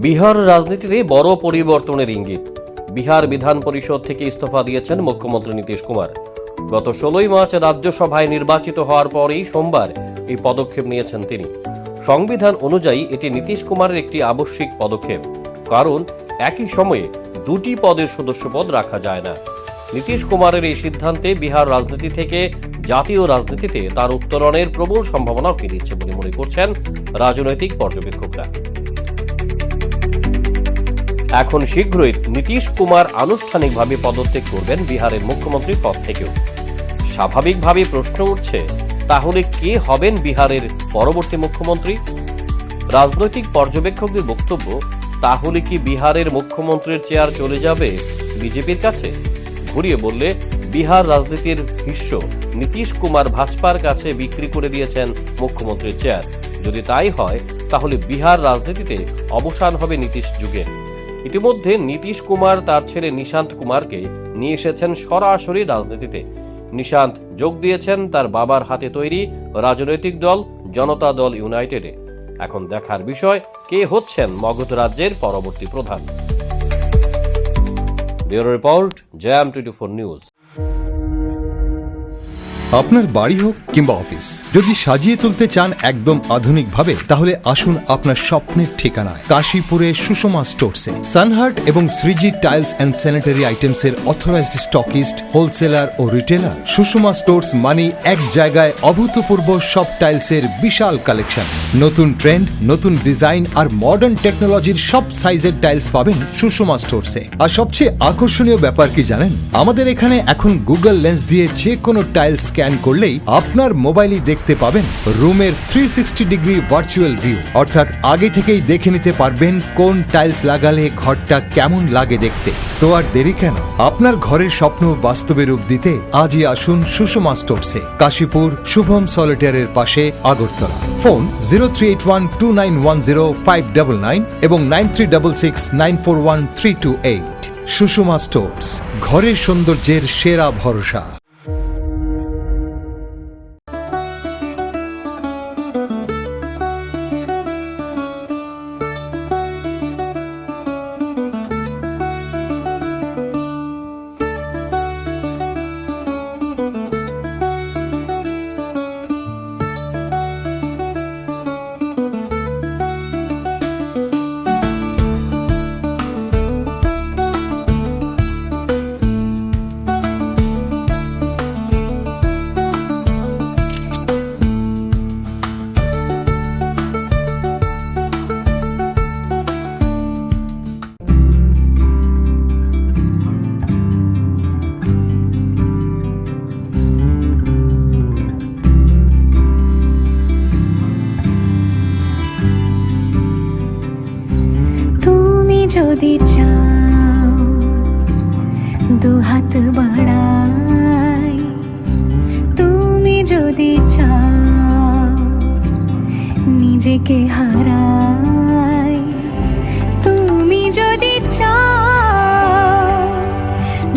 বিহার রাজনীতিতে বড় পরিবর্তনের ইঙ্গিত। বিহার বিধান পরিষদ থেকে ইস্তফা দিয়েছেন মুখ্যমন্ত্রী নীতিশ কুমার। গত 16 মার্চ রাজ্যসভায় নির্বাচিত হওয়ার পরেই সোমবার এই পদক্ষেপ নিয়েছেন তিনি। সংবিধান অনুযায়ী এটি নীতিশ কুমারের একটি আবশ্যিক পদক্ষেপ, কারণ একই সময়ে দুটি পদের সদস্যপদ রাখা যায় না। নীতিশ কুমারের এই সিদ্ধান্তে বিহার রাজনীতি থেকে জাতীয় রাজনীতিতে তার উত্তরণের প্রবল সম্ভাবনা উঠে দিচ্ছে বলে মনে করছেন রাজনৈতিক পর্যবেক্ষকরা। এখন শীঘ্রই নীতিশ কুমার আনুষ্ঠানিকভাবে পদত্যাগ করবেন বিহারের মুখ্যমন্ত্রীর পদ থেকেও। স্বাভাবিকভাবে প্রশ্ন উঠছে, তাহলে কে হবেন বিহারের পরবর্তী মুখ্যমন্ত্রী? রাজনৈতিক পর্যবেক্ষকদের বক্তব্য, তাহলে কি বিহারের মুখ্যমন্ত্রীর চেয়ার চলে যাবে বিজেপির কাছে? ঘুরিয়ে বললে, বিহার রাজনীতির হিস্য নীতিশ কুমার ভাজপার কাছে বিক্রি করে দিয়েছেন মুখ্যমন্ত্রীর চেয়ার। যদি তাই হয়, তাহলে বিহার রাজনীতিতে অবসান হবে নীতিশ যুগের। ইতিমধ্যে নীতিশ কুমার তার ছেলে নিশান্ত কুমারকে নিয়ে এসেছেন সরাসরি রাজনীতিতে। নিশান্ত যোগ দিয়েছেন তার বাবার হাতে তৈরি রাজনৈতিক দল জনতা দল ইউনাইটেডে। এখন দেখার বিষয়, কে হচ্ছেন মগধ রাজ্যের পরবর্তী প্রধান। Bureau report, jam 24 news. আপনার বাড়ি হোক কিংবা অফিস, যদি সাজিয়ে তুলতে চান একদম আধুনিক ভাবে, তাহলে আসুন আপনার স্বপ্নের ঠিকানায় কাশীপুরে সুষমা স্টোরসে। সানহার্ট এবং Shreeji tiles and sanitary items এর অথরাইজড স্টকিস্ট, হোলসেলার ও রিটেলার। সুষমা স্টোরস মানে এক জায়গায় অভূতপূর্ব সব টাইলসের বিশাল কালেকশন। নতুন ট্রেন্ড, নতুন ডিজাইন আর মডার্ন টেকনোলজির সব সাইজের টাইলস পাবেন সুষমা স্টোরসে। আর সবচেয়ে আকর্ষণীয় ব্যাপার কি জানেন? আমাদের এখানে এখন গুগল লেন্স দিয়ে যে কোনো টাইলস স্ক্যান করলেই আপনার মোবাইলে দেখতে পাবেন রুমের 360 ডিগ্রি ভার্চুয়াল ভিউ, অর্থাৎ আগে থেকেই দেখে নিতে পারবেন কোন টাইলস লাগালে ঘরটা কেমন লাগে দেখতে। তো আর দেরি কেন? আপনার ঘরের স্বপ্ন বাস্তবে রূপ দিতে আজই আসুন সুষমা স্টোরসে, কাশীপুর শুভম সলিটারের পাশে, আগরতলা। ফোন 03812910 এবং 9366941328। সুষমা স্টোরস, ঘরের সৌন্দর্যের সেরা ভরসা। যদি চাও দুহাত বাড়াই, তুমি যদি চাও নিজেকে হারাই, তুমি যদি চাও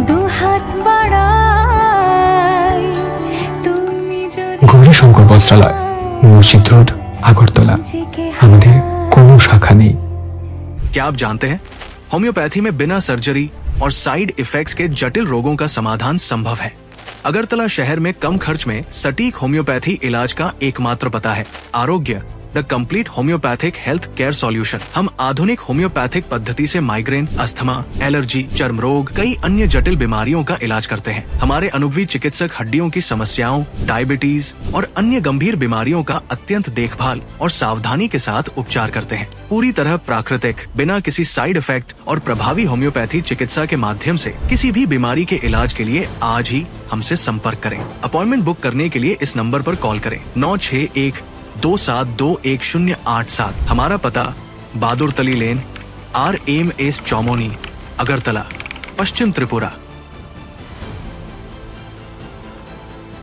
দুহাত বাড়াই, তুমি যদি গৌরীশঙ্কর বস্ত্রালয়, মসজিদ রোড, আগরতলা। আমাদের কোনো শাখা নেই। क्या आप जानते हैं, होम्योपैथी में बिना सर्जरी और साइड इफेक्ट्स के जटिल रोगों का समाधान संभव है। अगरतला शहर में कम खर्च में सटीक होम्योपैथी इलाज का एकमात्र पता है आरोग्य, the complete homeopathic health care solution. हम आधुनिक होम्योपैथिक पद्धति से माइग्रेन, अस्थमा, एलर्जी, चर्म रोग, कई अन्य जटिल बीमारियों का इलाज करते हैं। हमारे अनुभवी चिकित्सक हड्डियों की समस्याओं, डायबिटीज और अन्य गंभीर बीमारियों का अत्यंत देखभाल और सावधानी के साथ उपचार करते हैं। पूरी तरह प्राकृतिक, बिना किसी साइड इफेक्ट और प्रभावी होम्योपैथी चिकित्सा के माध्यम से किसी भी बीमारी के इलाज के लिए आज ही हमसे संपर्क करें। अपॉइंटमेंट बुक करने के लिए इस नंबर पर कॉल करें 9612721087। हमारा पता बहादुर तली लेन, RMS चौमोनी, अगरतला, पश्चिम त्रिपुरा।